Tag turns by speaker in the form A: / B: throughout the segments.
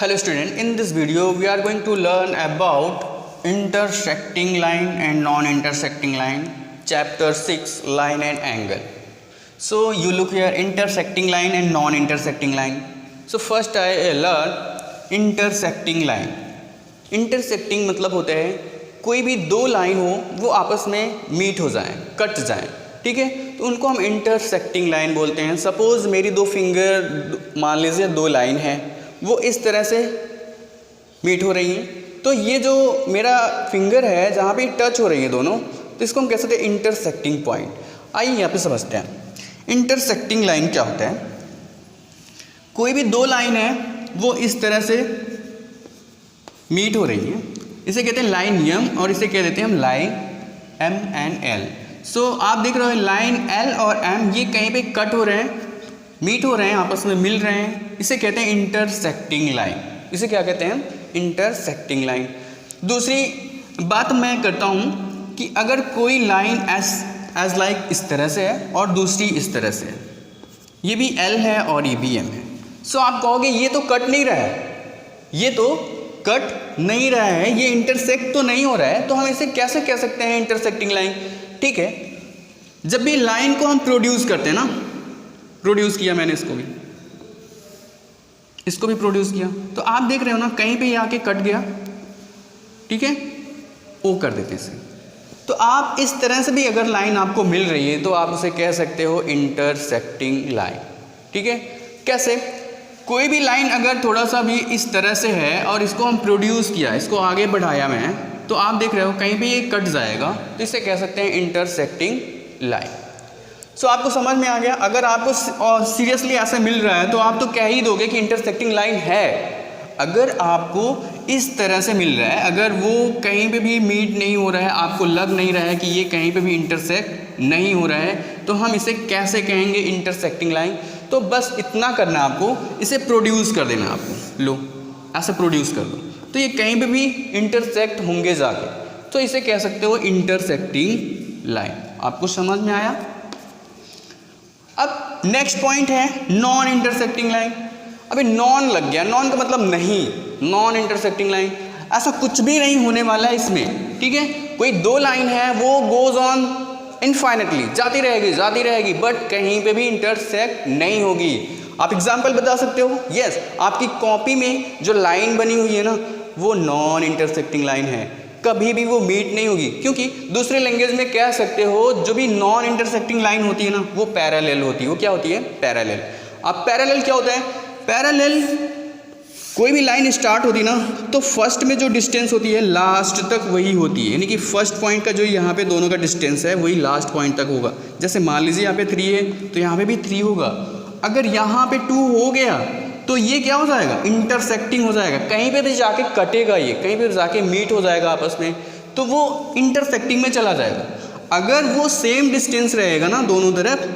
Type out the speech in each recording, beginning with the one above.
A: Hello student, in this video we are going to learn about intersecting line and non-intersecting line, chapter 6, line and angle. So you look here, intersecting line and non-intersecting line. So first I learn intersecting line. Intersecting मतलब होता है कोई भी दो line हो वो आपस में मीट हो जाएं, कट जाएं, ठीक है, तो उनको हम इंटरसेक्टिंग लाइन बोलते हैं। सपोज मेरी दो फिंगर, मान लीजिए दो लाइन है, वो इस तरह से मीट हो रही हैं, तो ये जो मेरा फिंगर है जहाँ पे टच हो रही है दोनों, तो इसको हम कह सकते हैं इंटरसेक्टिंग पॉइंट। आइए यहाँ पे समझते हैं इंटरसेक्टिंग लाइन क्या होता है। कोई भी दो लाइन है वो इस तरह से मीट हो रही है, इसे कहते हैं लाइन एम और इसे कह देते हैं हम लाइन एम एंड एल। सो आप देख रहे हो लाइन एल और एम ये कहीं पे कट हो रहे हैं, मीट हो रहे हैं, आपस में मिल रहे हैं, इसे कहते हैं इंटरसेक्टिंग लाइन। इसे क्या कहते हैं हम? Intersecting line. दूसरी बात मैं करता हूँ कि अगर कोई लाइन एज लाइक इस तरह से है और दूसरी इस तरह से है, ये भी एल है और ये भी एम है, सो आप कहोगे ये तो कट नहीं रहा है, ये तो कट नहीं रहा है, ये इंटरसेक्ट तो नहीं हो रहा है, तो हम इसे कैसे कह सकते हैं इंटरसेक्टिंग लाइन। ठीक है, जब भी लाइन को हम प्रोड्यूस करते हैं ना, प्रोड्यूस किया मैंने इसको भी प्रोड्यूस किया, तो आप देख रहे हो ना कहीं पे ये आके कट गया, ठीक है, ओ कर देते इसे। तो आप इस तरह से भी अगर लाइन आपको मिल रही है तो आप उसे कह सकते हो इंटरसेक्टिंग लाइन। ठीक है, कैसे? कोई भी लाइन अगर थोड़ा सा भी इस तरह से है और इसको हम प्रोड्यूस किया, इसको आगे बढ़ाया मैं, तो आप देख रहे हो कहीं पे ये कट जाएगा, तो इसे कह सकते हैं इंटरसेक्टिंग लाइन। सो आपको समझ में आ गया। अगर आपको सीरियसली ऐसे मिल रहा है तो आप तो कह ही दोगे कि इंटरसेक्टिंग लाइन है। अगर आपको इस तरह से मिल रहा है, अगर वो कहीं पे भी मीट नहीं हो रहा है, आपको लग नहीं रहा है कि ये कहीं पे भी इंटरसेक्ट नहीं हो रहा है, तो हम इसे कैसे कहेंगे इंटरसेक्टिंग लाइन। तो बस इतना करना है आपको, इसे प्रोड्यूस कर देना आपको, लो ऐसे प्रोड्यूस कर दो, तो ये कहीं पे भी इंटरसेक्ट होंगे जाके, तो इसे कह सकते हो इंटरसेक्टिंग लाइन। आपको समझ में आया? अब नेक्स्ट पॉइंट है नॉन इंटरसेक्टिंग लाइन। अभी नॉन लग गया, नॉन का मतलब नहीं, नॉन इंटरसेक्टिंग लाइन ऐसा कुछ भी नहीं होने वाला है इसमें। ठीक है, कोई दो लाइन है वो गोज ऑन इनफाइनेटली, जाती रहेगी, बट कहीं पे भी इंटरसेक्ट नहीं होगी। आप एग्जाम्पल बता सकते हो? यस, आपकी कॉपी में जो लाइन बनी हुई है ना, वो नॉन इंटरसेक्टिंग लाइन है, कभी भी वो मीट नहीं होगी, क्योंकि दूसरे लैंग्वेज में कह सकते हो जो भी नॉन इंटरसेक्टिंग लाइन होती है ना, वो पैरेलल होती है। वो क्या होती है? पैरेलल। अब पैरेलल क्या होता है? पैरेलल कोई भी लाइन स्टार्ट होती है ना, तो फर्स्ट में जो डिस्टेंस होती है लास्ट तक वही होती है, यानी कि फर्स्ट पॉइंट का जो यहाँ पे दोनों का डिस्टेंस है वही लास्ट पॉइंट तक होगा। जैसे मान लीजिए यहाँ पे 3 है तो यहाँ पे भी 3 होगा। अगर यहाँ पे 2 हो गया तो ये क्या हो जाएगा? इंटरसेक्टिंग हो जाएगा, कहीं पे भी जाके कटेगा, ये कहीं पे जाके मीट हो जाएगा आपस में, तो वो इंटरसेक्टिंग में चला जाएगा। अगर वो सेम डिस्टेंस रहेगा ना दोनों तरफ,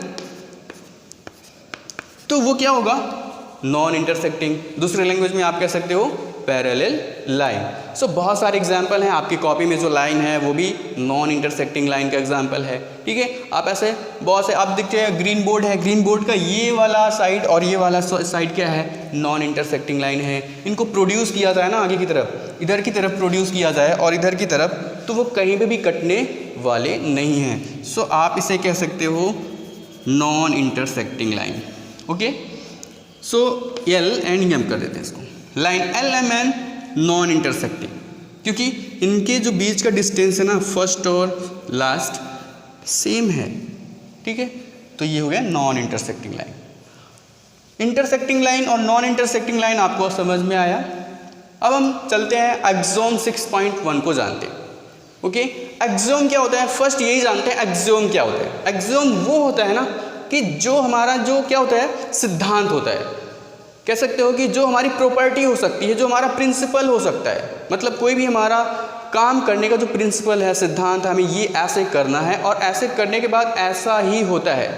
A: तो वो क्या होगा? Non intersecting. दूसरे लैंग्वेज में आप कह सकते हो पैरेलल लाइन। सो बहुत सारे एग्जाम्पल हैं, आपकी कॉपी में जो लाइन है वो भी नॉन इंटरसेक्टिंग लाइन का एग्जाम्पल है। ठीक है, आप ऐसे बहुत से, आप देखते हैं ग्रीन बोर्ड है, ग्रीन बोर्ड का ये वाला साइड और ये वाला साइड क्या है? नॉन इंटरसेक्टिंग लाइन है। इनको प्रोड्यूस किया जाए ना आगे की तरफ, इधर की तरफ प्रोड्यूस किया जाए और इधर की तरफ, तो वो कहीं पर भी कटने वाले नहीं हैं। सो आप इसे कह सकते हो non intersecting line. Okay, so L and M कर देते हैं इसको, line L M N non intersecting, क्योंकि इनके जो बीच का डिस्टेंस है ना, फर्स्ट और लास्ट सेम है। ठीक है, तो ये हो गया non intersecting line. Intersecting line और नॉन इंटरसेक्टिंग लाइन आपको समझ में आया। अब हम चलते हैं एक्सोम 6.1 को जानते हैं। ओके, एक्सोम क्या होता है? फर्स्ट यही जानते हैं एक्सोम क्या होता है। एक्सोम वो होता है ना कि जो हमारा जो क्या होता है? सिद्धांत होता है, कह सकते हो कि जो हमारी प्रॉपर्टी हो सकती है, जो हमारा प्रिंसिपल हो सकता है, मतलब कोई भी हमारा काम करने का जो प्रिंसिपल है, सिद्धांत, हमें ये ऐसे करना है और ऐसे करने के बाद ऐसा ही होता है।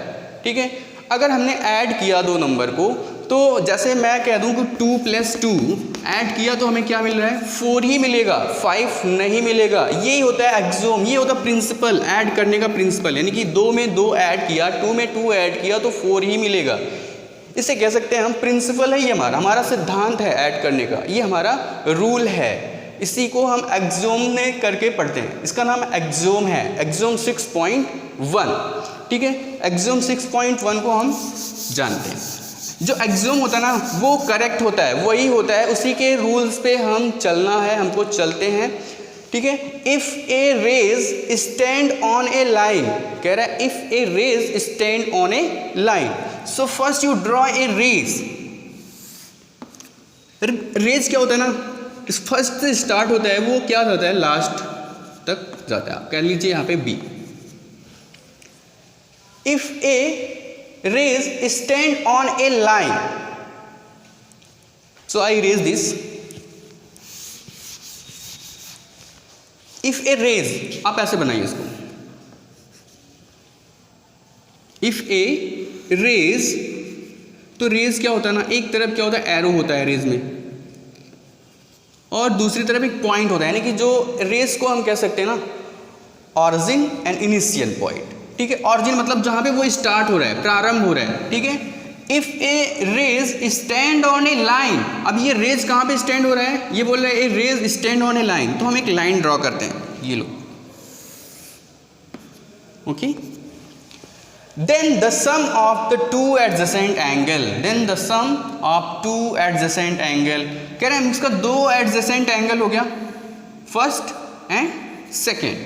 A: ठीक है, अगर हमने ऐड किया दो नंबर को, तो जैसे मैं कह दूं कि 2 + 2 ऐड किया तो हमें क्या मिल रहा है? 4 ही मिलेगा, 5 नहीं मिलेगा। यही होता है एक्सोम, ये होता है प्रिंसिपल, ऐड करने का प्रिंसिपल, यानी कि 2 में 2 ऐड किया, 2 में 2 ऐड किया तो 4 ही मिलेगा। इसे कह सकते हैं हम प्रिंसिपल है, ये हमारा सिद्धांत है ऐड करने का, ये हमारा रूल है। इसी को हम एक्सियोम में करके पढ़ते हैं, इसका नाम एक्सियोम है, एक्सियोम 6.1। ठीक है, एक्सियोम 6.1 को हम जानते हैं। जो एक्सियोम होता है ना वो करेक्ट होता है, वही होता है, उसी के रूल्स पे हम चलना है, हमको चलते हैं। ठीक है, if a rays stand on a line, कह रहा है if a rays stand on a line, so first you draw a rays. Rays क्या होता है ना, फर्स्ट से स्टार्ट होता है, वो क्या होता है लास्ट तक जाता है। आप कह लीजिए यहाँ पे B, if a rays stand on a line, so I rays this. If a rays, आप ऐसे बनाइए इसको, इफ ए रेज, तो रेज क्या होता है ना, एक तरफ क्या होता है एरो होता है रेज में, और दूसरी तरफ एक पॉइंट होता है, यानी कि जो रेज को हम कह सकते हैं ना ऑरिजिन एंड इनिशियल पॉइंट। ठीक है, ऑरिजिन मतलब जहां पे वो स्टार्ट हो रहा है, प्रारंभ हो रहा है। ठीक है, if a rays stand on a line, अब ये रेज कहां पे स्टैंड हो रहा है, ये बोल रहा है a rays stand on a line, तो हम एक लाइन ड्रॉ करते हैं, ये लो। Okay, then the sum of the two adjacent angle, then the sum of two adjacent angle, कह रहे हैं इसका दो एडजेसेंट एंगल हो गया, first and second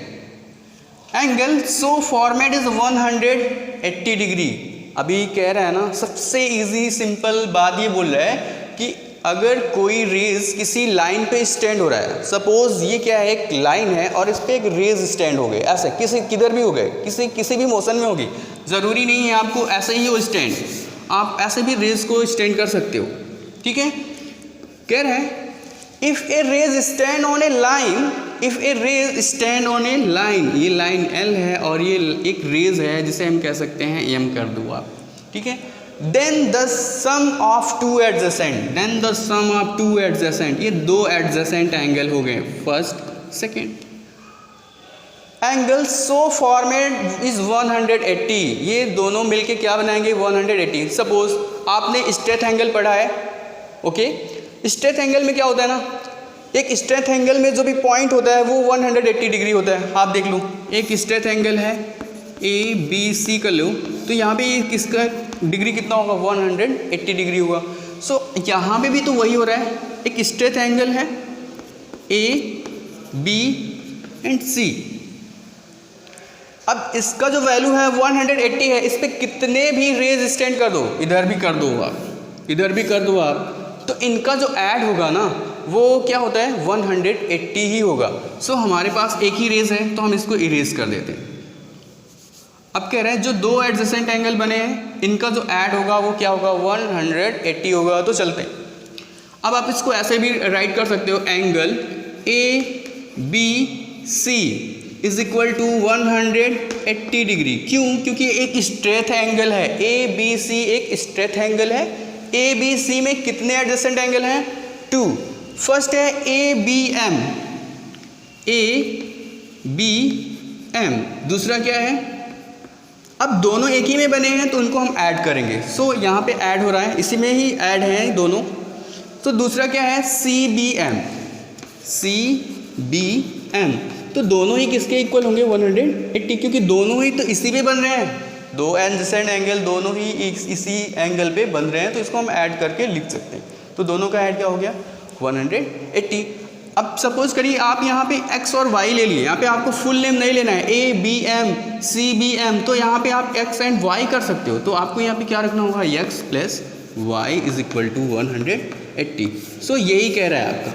A: angle, so format is 180 degree. अभी कह रहा है ना, सबसे इजी सिंपल बात ये बोल रहा है कि अगर कोई रेज किसी लाइन पे स्टैंड हो रहा है, सपोज ये क्या है, एक लाइन है और इस पे एक रेज स्टैंड हो गए, ऐसे किधर भी हो गए, किसी भी मोशन में होगी, ज़रूरी नहीं है आपको ऐसे ही हो स्टैंड, आप ऐसे भी रेज को स्टैंड कर सकते हो। ठीक है, कह रहे हैं if a rays stand on a line, if a rays stand on a line, ये लाइन L है और ये एक रेज है जिसे हम कह सकते हैं M कर दो आप। ठीक है, then the sum of two adjacent, then the sum of two adjacent, ये दो एडजेसेंट एंगल हो गए, first second angle, so format is 180, ये दोनों मिलके क्या बनाएंगे 180। सपोज आपने स्ट्रेट एंगल पढ़ा है, ओके, स्ट्रेट एंगल में क्या होता है ना, एक स्ट्रेट एंगल में जो भी पॉइंट होता है वो 180 डिग्री होता है। आप देख लो, एक स्ट्रेट एंगल है ABC कर लो, तो यहाँ पे किसका डिग्री कितना होगा 180 डिग्री होगा। सो यहाँ पे भी तो वही हो रहा है, एक स्ट्रेट एंगल है AB एंड C। अब इसका जो वैल्यू है 180 है, इस पे कितने भी रेज स्टैंड कर दो, इधर भी कर दो आप, इधर भी कर दो आप, तो इनका जो ऐड होगा ना वो क्या होता है 180 ही होगा। सो हमारे पास एक ही रेज है तो हम इसको इरेज कर देते हैं। अब कह रहे हैं जो दो एडजेसेंट एंगल बने हैं इनका जो ऐड होगा वो क्या होगा 180 होगा। तो चलते हैं, अब आप इसको ऐसे भी राइट कर सकते हो, angle ABC is equal to 180 degree. क्यों? क्योंकि एक स्ट्रेट एंगल है, ABC एक स्ट्रेट एंगल है। ABC में कितने एडजेसेंट एंगल हैं? 2। फर्स्ट है ABM, ABM, दूसरा क्या है? अब दोनों एक ही में बने हैं तो उनको हम ऐड करेंगे। सो यहाँ पे ऐड हो रहा है, इसी में ही ऐड है दोनों। तो दूसरा क्या है? CBM, CBM, तो दोनों ही किसके इक्वल होंगे 180, क्योंकि दोनों ही तो इसी पे बन रहे हैं, दो एडजेसेंट एंगल दोनों ही इसी एंगल पे बन रहे हैं, तो इसको हम ऐड करके लिख सकते हैं। तो दोनों का ऐड क्या हो गया 180। अब सपोज करिए आप यहाँ पे x और y ले लिए, यहाँ पे आपको फुल नेम नहीं लेना है, ABM CBM, तो यहाँ पे आप x एंड y कर सकते हो। तो आपको यहाँ पे क्या रखना होगा, x plus y is equal to 180। So यही कह रहा है आपका,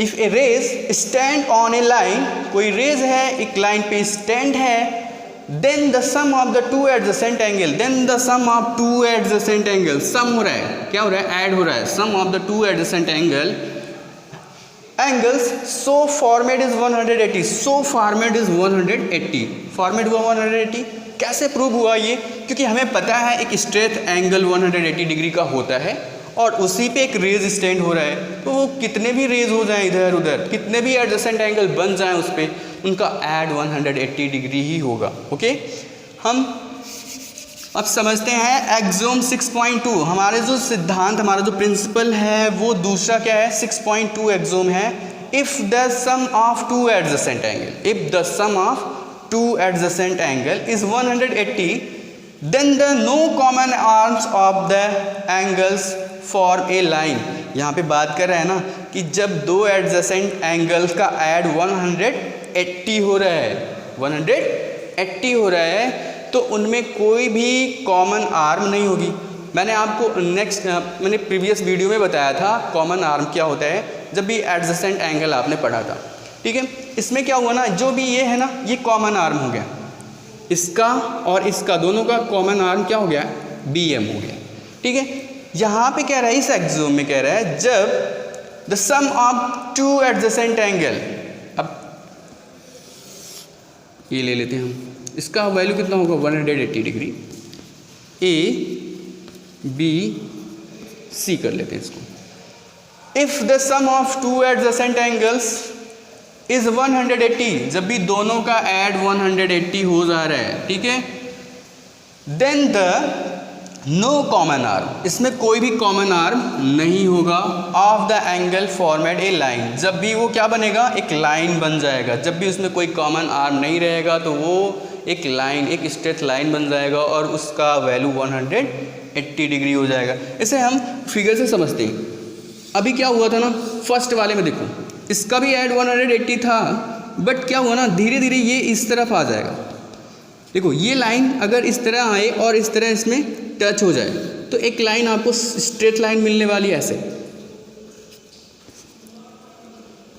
A: if a rays stand on a line, कोई रेज है एक लाइन पे स्टैंड है, then the sum of the two adjacent angle, then the sum of two adjacent angle, sum हो रहा है, क्या हो रहा है, ऐड हो रहा है, sum of the two adjacent angles, so format is 180, so format is 180, format हुआ 180। कैसे प्रूव हुआ ये? क्योंकि हमें पता है एक स्ट्रेट एंगल 180 डिग्री का होता है और उसी पे एक रेज स्टैंड हो रहा है, तो वो कितने भी रेज हो जाएं इधर उधर, कितने भी एडजेसेंट एंगल बन जाएं उस पर, उनका ऐड 180 डिग्री ही होगा। ओके, हम अब समझते हैं एक्सोम 6.2। हमारे जो सिद्धांत, हमारा जो प्रिंसिपल है वो दूसरा क्या है, 6.2 एक्सोम है। If the sum of two adjacent angle, if the sum of two adjacent angle is 180, then the no common arms of the angles form a line. यहाँ पे बात कर रहे हैं ना कि जब दो एडजेसेंट एंगल्स का ऐड 180 हो रहा है, 180 हो रहा है, तो उनमें कोई भी कॉमन आर्म नहीं होगी। मैंने आपको मैंने प्रीवियस वीडियो में बताया था कॉमन आर्म क्या होता है, जब भी एडजेसेंट एंगल आपने पढ़ा था। ठीक है, इसमें क्या हुआ ना, जो भी ये है ना, ये कॉमन आर्म हो गया, इसका और इसका दोनों का कॉमन आर्म क्या हो गया, BM हो गया। ठीक है, यहाँ पे कह रहा है, इस एक्सोम में कह रहा है जब the sum of two adjacent angle, अब ये ले लेते हैं हम, इसका वैल्यू कितना होगा 180 डिग्री, ABC कर लेते हैं इसको। If the sum of two adjacent angles is 180, जब भी दोनों का ऐड 180 हो जा रहा है, ठीक है, then the no common arm, इसमें कोई भी कॉमन आर्म नहीं होगा, of the angle format a line, जब भी वो क्या बनेगा, एक लाइन बन जाएगा। जब भी उसमें कोई कॉमन आर्म नहीं रहेगा तो वो एक लाइन, एक स्ट्रेट लाइन बन जाएगा और उसका वैल्यू 180 डिग्री हो जाएगा। इसे हम फिगर से समझते हैं। अभी क्या हुआ था ना, फर्स्ट वाले में देखो, इसका भी ऐड 180 था, बट क्या हुआ ना, धीरे धीरे ये इस तरफ आ जाएगा। देखो ये लाइन अगर इस तरह आए और इस तरह इसमें टच हो जाए तो एक लाइन आपको स्ट्रेट लाइन मिलने वाली है ऐसे,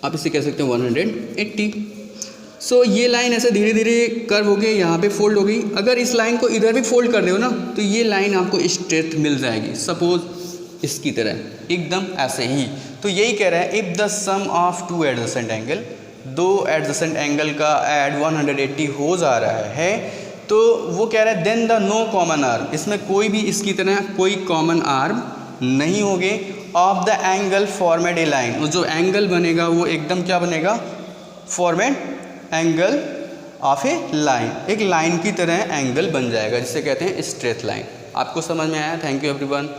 A: आप इसे कह सकते हो 180। सो ये लाइन ऐसे धीरे धीरे कर्व हो गई, यहाँ पे फोल्ड हो गई। अगर इस लाइन को इधर भी फोल्ड कर दो ना तो ये लाइन आपको स्ट्रेट मिल जाएगी, सपोज इसकी तरह, एकदम ऐसे ही। तो यही कह रहा है, if the sum of two adjacent angle, दो एडजेसेंट एंगल का ऐड 180 हो जा रहा है, तो वो कह रहा है then the no common arm, इसमें कोई भी इसकी तरह कोई कॉमन आर्म नहीं होंगे, of the angle format a line, वो जो एंगल बनेगा वो एकदम क्या बनेगा, format angle of A line, एक लाइन की तरह एंगल बन जाएगा, जिसे कहते हैं स्ट्रेट लाइन। आपको समझ में आया? Thank you everyone.